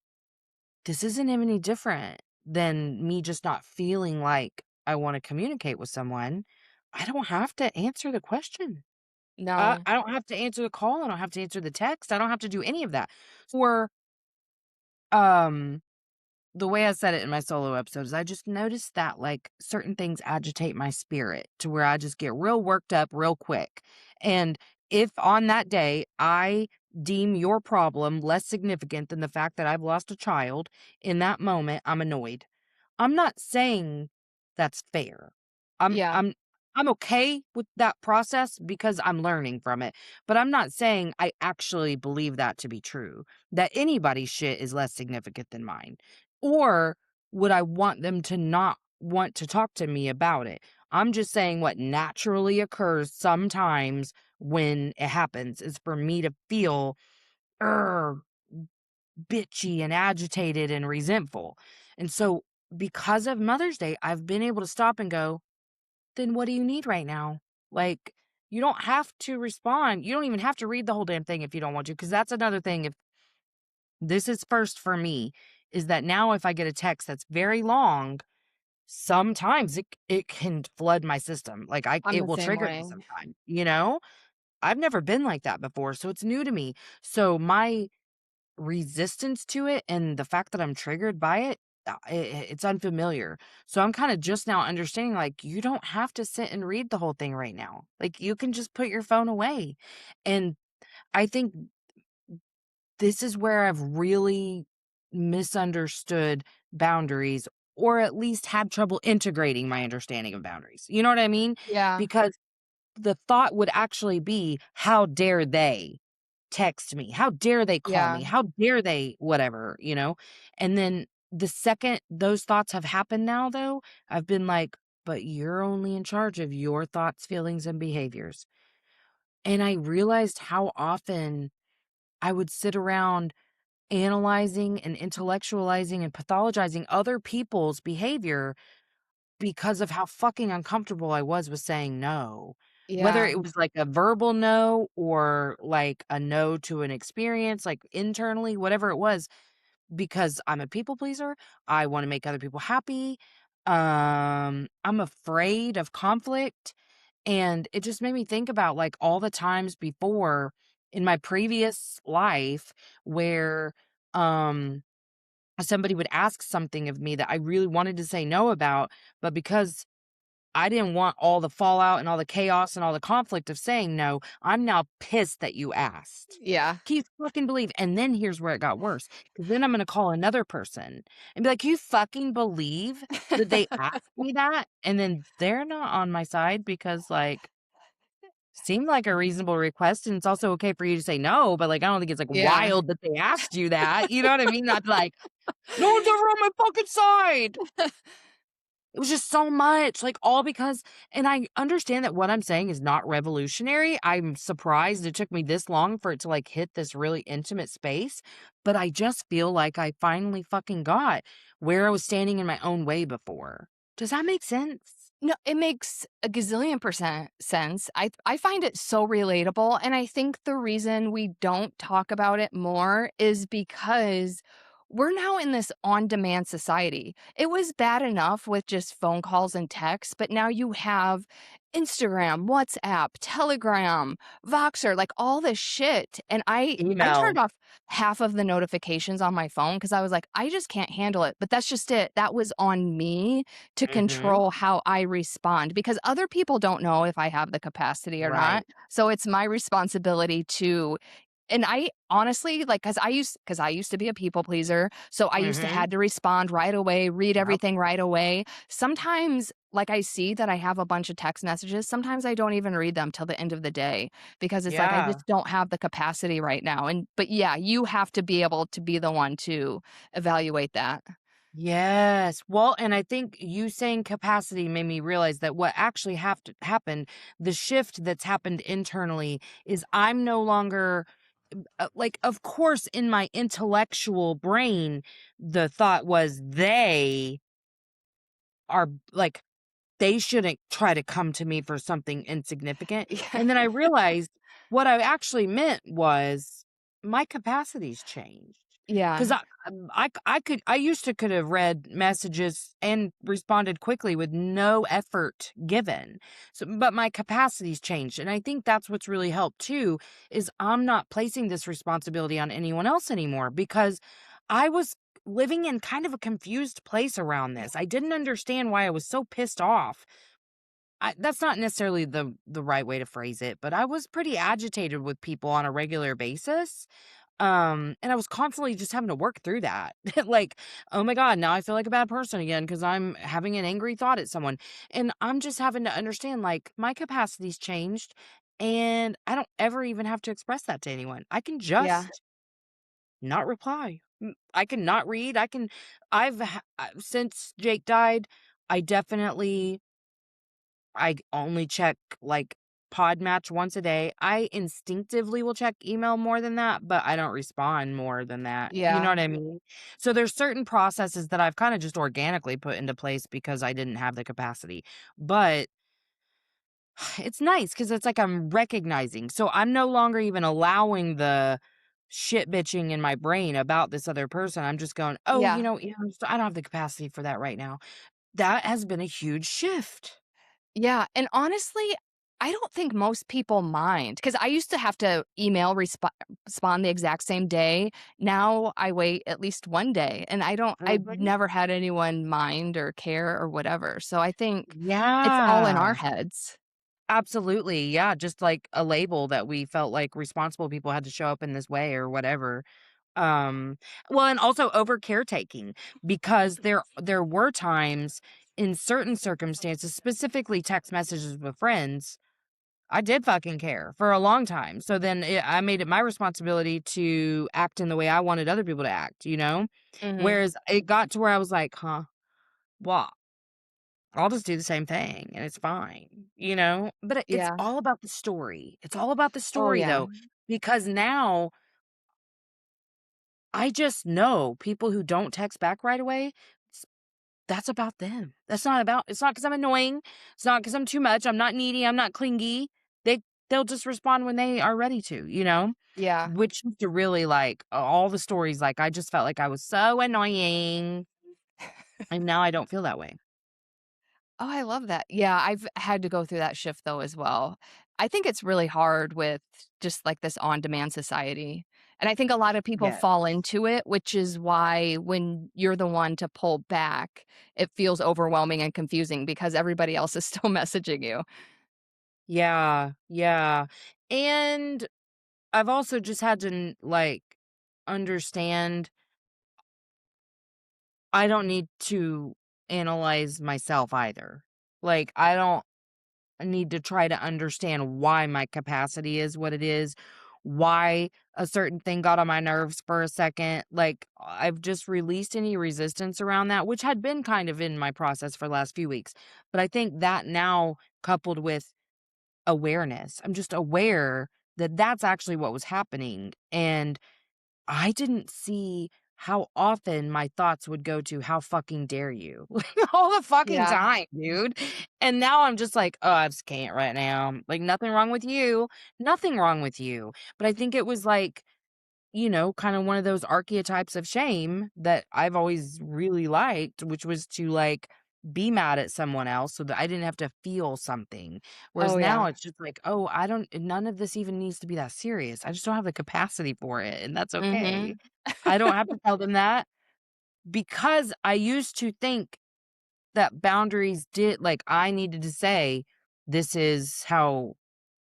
this isn't any different than me just not feeling like I wanna communicate with someone. I don't have to answer the question.
no,
I don't have to answer the call, I don't have to answer the text, I don't have to do any of that. For, um the way I said it in my solo episodes, I just noticed that, like, certain things agitate my spirit to where I just get real worked up real quick. And if on that day I deem your problem less significant than the fact that I've lost a child, in that moment, I'm annoyed. I'm not saying that's fair. I'm
yeah,
I'm I'm okay with that process because I'm learning from it, but I'm not saying I actually believe that to be true, that anybody's shit is less significant than mine. Or would I want them to not want to talk to me about it? I'm just saying what naturally occurs sometimes when it happens is for me to feel "Urgh, bitchy and agitated and resentful." And so because of Mother's Day, I've been able to stop and go, "Then what do you need right now?" Like, you don't have to respond. You don't even have to read the whole damn thing if you don't want to, because that's another thing. If this is first for me, is that now if I get a text that's very long, sometimes it can flood my system. Like,
I'm
it
the
will
same
trigger me
way.
sometimes, you know? I've never been like that before, so it's new to me. So my resistance to it and the fact that I'm triggered by it, it's unfamiliar. So I'm kind of just now understanding, like, you don't have to sit and read the whole thing right now. Like, you can just put your phone away. And I think this is where I've really misunderstood boundaries, or at least had trouble integrating my understanding of boundaries. You know what I mean?
Yeah,
Because the thought would actually be, how dare they text me? How dare they call
yeah,
me? How dare they whatever, you know? And then the second those thoughts have happened now, though, I've been like, but you're only in charge of your thoughts, feelings, and behaviors. And I realized how often I would sit around analyzing and intellectualizing and pathologizing other people's behavior because of how fucking uncomfortable I was with saying no. Whether
yeah,
it was like a verbal no or like a no to an experience, like internally, whatever it was, because I'm a people pleaser. I want to make other people happy. I'm afraid of conflict. And it just made me think about, like, all the times before in my previous life where, um, somebody would ask something of me that I really wanted to say no about, but because I didn't want all the fallout and all the chaos and all the conflict of saying no, I'm now pissed that you asked.
yeah.
Can you fucking believe? And then here's where it got worse, because then I'm gonna call another person and be like, "Can you fucking believe that they asked me that?" And then they're not on my side because, like, seemed like a reasonable request, and it's also okay for you to say no, but, like, I don't think it's, like,
Yeah.
wild that they asked you that, you know what I mean? Not like, "No one's ever on my fucking side." It was just so much, like, all because and I understand that what I'm saying is not revolutionary. I'm surprised it took me this long for it to, like, hit this really intimate space, but I just feel like I finally fucking got where I was standing in my own way before. Does that make sense?
No, it makes a gazillion percent sense. I find it so relatable, and I think the reason we don't talk about it more is because we're now in this on-demand society. It was bad enough with just phone calls and texts, but now you have Instagram, WhatsApp, Telegram, Voxer, like all this shit. And I turned
Email.
off half of the notifications on my phone because I was like, I just can't handle it. But that's just it. That was on me to
Mhm.
control how I respond because other people don't know if I have the capacity or not.
Right.
So it's my responsibility to and I honestly, like, cause I used to be a people pleaser, so I used to
Mhm.
had to respond right away, read
Yep.
everything right away. Sometimes, like, I see that I have a bunch of text messages, sometimes I don't even read them till the end of the day because it's like, I
Yeah.
just don't have the capacity right now, but yeah, you have to be able to be the one to evaluate that.
Yes. Well, and I think you saying capacity made me realize that what actually have to happen, the shift that's happened internally is I'm no longer like, of course, in my intellectual brain, the thought was they are like, they shouldn't try to come to me for something insignificant.
Yeah.
And then I realized what I actually meant was my capacities changed. Cause
Yeah.
I used to could have read messages and responded quickly with no effort given. So, but my capacities changed. And I think that's what's really helped too, is I'm not placing this responsibility on anyone else anymore because I was living in kind of a confused place around this. I didn't understand why I was so pissed off. That's not necessarily the right way to phrase it, but I was pretty agitated with people on a regular basis. And I was constantly just having to work through that. Like, oh my God, now I feel like a bad person again because I'm having an angry thought at someone. And I'm just having to understand like my capacity's changed and I don't ever even have to express that to anyone. I can
Yeah.
just not reply. I can not read. Since Jake died, I definitely I only check like pod match once a day. I instinctively will check email more than that, but I don't respond more than that. You know
Yeah.
what I mean? So there's certain processes that I've kind of just organically put into place because I didn't have the capacity. But it's nice because it's like I'm recognizing. So I'm no longer even allowing the shit bitching in my brain about this other person. I'm just going, oh,
Yeah.
I don't have the capacity for that right now. That has been a huge shift.
Yeah, and honestly, I don't think most people mind because I used to have to respond the exact same day. Now I wait at least 1 day, and I've
Mhm.
never had anyone mind or care or whatever, so I think it's all in our
Yeah.
heads.
Absolutely, yeah, just like a label that we felt like responsible people had to show up in this way or whatever. Um, well, and also over caretaking because there were times in certain circumstances, specifically text messages with friends, I did fucking care for a long time. So then I made it my responsibility to act in the way I wanted other people to act, you know?
Mhm.
Whereas it got to where I was like, huh, well, I'll just do the same thing and it's fine, you know? But it's
Yeah.
all about the story. It's all about the
Oh,
story
yeah.
though, because now I just know people who don't text back right away, s- that's about them. It's not because I'm annoying. It's not because I'm too much. I'm not needy. I'm not clingy. They'll just respond when they are ready to, you know?
Yeah.
Which used to really like all the stories, like I just felt like I was so annoying. And now I don't feel that way.
Oh, I love that. Yeah, I've had to go through that shift though as well. I think it's really hard with just like this on-demand society. And I think a lot of people
Yeah.
fall into it, which is why when you're the one to pull back, it feels overwhelming and confusing because everybody else is still messaging you.
Yeah. Yeah. And I've also just had to like understand I don't need to analyze myself either. Like I don't need to try to understand why my capacity is what it is, why a certain thing got on my nerves for a second. Like, I've just released any resistance around that, which had been kind of in my process for the last few weeks. But I think that now, coupled with awareness, I'm just aware that that's actually what was happening. And I didn't see how often my thoughts would go to "How fucking dare you?" Like, all the fucking
Yeah.
time, dude. And now I'm just like, "Oh, I just can't right now." Like, nothing wrong with you. Nothing wrong with you. But I think it was like, kind of one of those archetypes of shame that I've always really liked, which was to like be mad at someone else so that I didn't have to feel something. Whereas
Oh,
now
yeah.
it's just like, oh, I don't, none of this even needs to be that serious. I just don't have the capacity for it. And that's okay.
Mhm.
I don't have to tell them that because I used to think that boundaries did, like, I needed to say, this is how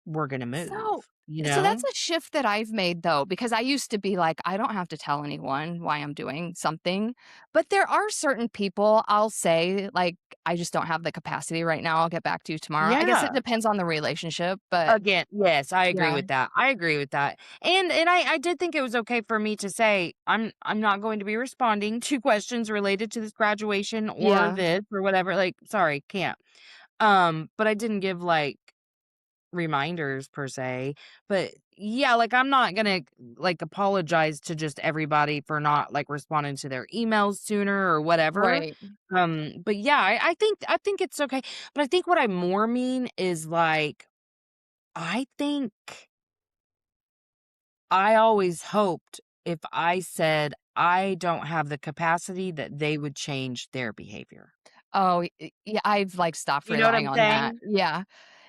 we're going to move,
So
you
so that's
know?
a shift that I've made though, because I used to be like, I don't have to tell anyone why I'm doing something. But there are certain people I'll say, like, I just don't have the capacity right now. I'll get back to you tomorrow. I guess it
Yeah.
depends on the relationship, but
Again, yes, I agree
yeah.
with that. I agree with that. And I did think it was okay for me to say, I'm not going to be responding to questions related to this graduation or
Yeah.
this or whatever. Like, sorry, can't. But I didn't give like reminders per se. But yeah, like I'm not gonna like apologize to just everybody for not like responding to their emails sooner or whatever.
Right.
But yeah, I think it's okay. But I think what I more mean is like I think I always hoped if I said I don't have the capacity that they would change their behavior.
Oh, yeah, I've, like, stopped
You know what
relying
I'm
on that.
saying?
Yeah,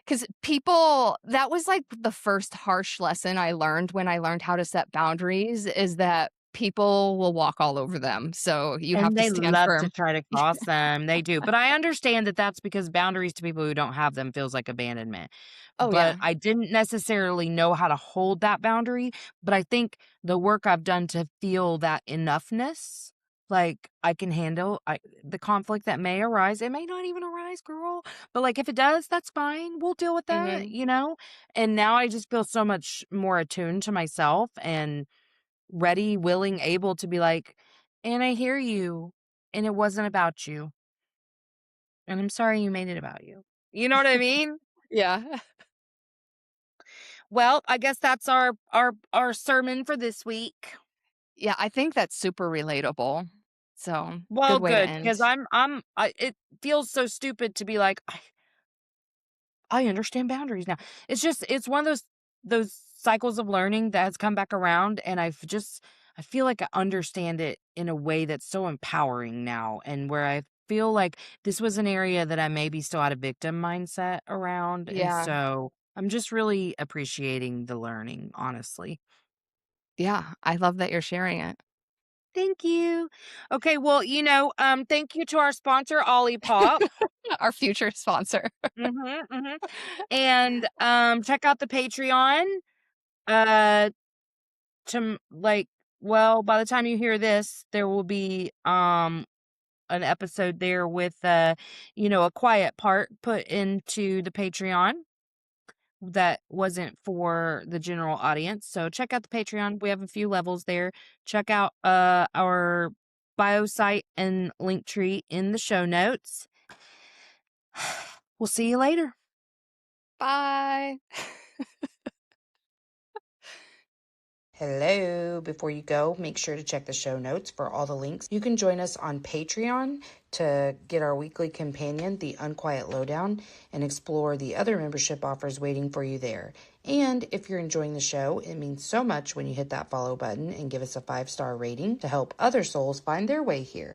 because people that was, like, the first harsh lesson I learned when I learned how to set boundaries is that people will walk all over them, so you have
And
to
they
stand
love to
firm.
try to cross them, they do, but I understand that that's because boundaries to people who don't have them feels like abandonment,
Oh,
but
yeah.
I didn't necessarily know how to hold that boundary, but I think the work I've done to feel that enoughness, like, I can handle the conflict that may arise, it may not even arise, girl, but, like, if it does, that's fine, we'll deal with that,
Mhm.
and now I just feel so much more attuned to myself and ready, willing, able to be like, "And I hear you, and it wasn't about you, and I'm sorry you made it about you." You know what I mean?
Yeah.
Well, I guess that's our sermon for this week.
Yeah, I think that's super relatable. So, good
Well,
way to
good,
end.
because it feels so stupid to be like, I understand boundaries now. It's one of those cycles of learning that has come back around, and I feel like I understand it in a way that's so empowering now, and where I feel like this was an area that I maybe still had a victim mindset around, and
Yeah.
so I'm just really appreciating the learning, honestly.
Yeah, I love that you're sharing it.
Thank you. Okay, well, thank you to our sponsor, Olipop.
Our future sponsor.
Mhm, mhm. And check out the Patreon. Uh like, well, by the time you hear this, there will be an episode there with a quiet part put into the Patreon that wasn't for the general audience. So check out the Patreon. We have a few levels there. Check out our bio site and link tree in the show notes. We'll see you later.
Bye.
Hello. Before you go, make sure to check the show notes for all the links. You can join us on Patreon to get our weekly companion, The Unquiet Lowdown, and explore the other membership offers waiting for you there. And if you're enjoying the show, it means so much when you hit that follow button and give us a 5-star rating to help other souls find their way here.